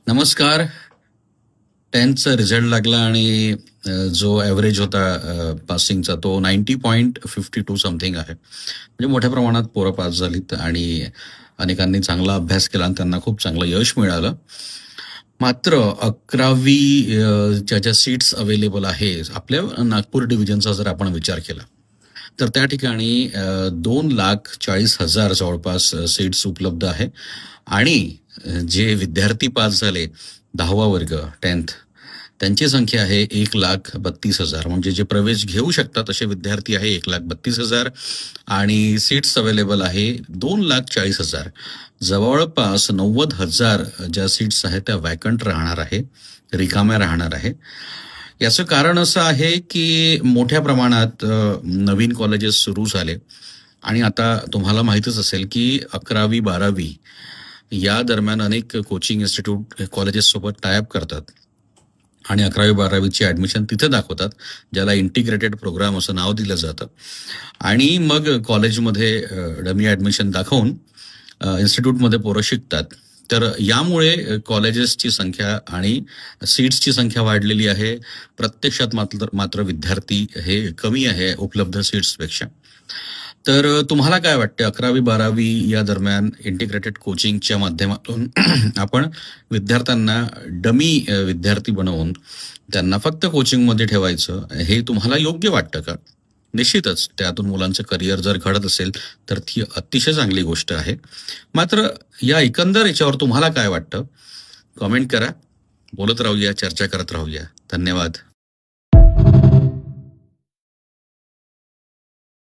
नमस्कार. 10th result लागला आणि जो ॲव्हरेज होता पासिंगचा तो 90.52 समथिंग आहे. म्हणजे मोठ्या प्रमाणात पोरं पास झालीत आणि अनेकांनी चांगला अभ्यास केला आणि त्यांना खूप चांगलं यश मिळालं. मात्र 11वी च्या ज्या सीट्स अवेलेबल आहे आपल्या नागपूर डिव्हिजनचा जर आपण विचार केला, तर त्या ठिकाणी 2,40,000 जवळपास सीट्स उपलब्ध आहे आणि जे विद्यार्थी पास झाले 10वा वर्ग 10th त्यांची संख्या आहे 1,32,000 म्हणजे जे प्रवेश घेऊ शकतात असे विद्यार्थी आहे 1,32,000 आणि सीट्स अवेलेबल आहे 2,40,000. जवळपास 90,000 ज्या सीट्स आहेत त्या वॅकंट राहणार आहे, रिकाम्या राहणार आहे. याचं कारण असं आहे की मोठ्या प्रमाणात नवीन कॉलेजेस सुरू झाले आणि आता तुम्हाला माहीतच असेल की 11वी-12वी या दरम्यान अनेक कोचिंग इन्स्टिट्यूट कॉलेजेस सोबत टायअप करतात आणि 11वी-12वीची ॲडमिशन तिथे दाखवतात, ज्याला इंटिग्रेटेड प्रोग्राम असं नाव दिलं जातं. आणि मग कॉलेजमध्ये डमी ॲडमिशन दाखवून इन्स्टिट्यूटमध्ये पोरं शिकतात. तर यामुळे कॉलेजेसची संख्या आणि सीट्सची संख्या वाढलेली आहे. प्रत्यक्षात मात्र विद्यार्थी हे कमी आहे उपलब्ध सीट्सपेक्षा. तर तुम्हाला काय वाटतं 11वी-12वी या दरम्यान इंटिग्रेटेड कोचिंगच्या माध्यमातून आपण विद्यार्थ्यांना डमी विद्यार्थी बनवून त्यांना फक्त कोचिंगमध्ये ठेवायचं हे तुम्हाला योग्य वाटतं का? निश्चितच त्यातून मुलांचं करिअर जर घडत असेल तर ती अतिशय चांगली गोष्ट आहे. मात्र या एकंदर याच्यावर तुम्हाला काय वाटतं? कमेंट करा, बोलत राहूया, चर्चा करत राहूया. धन्यवाद.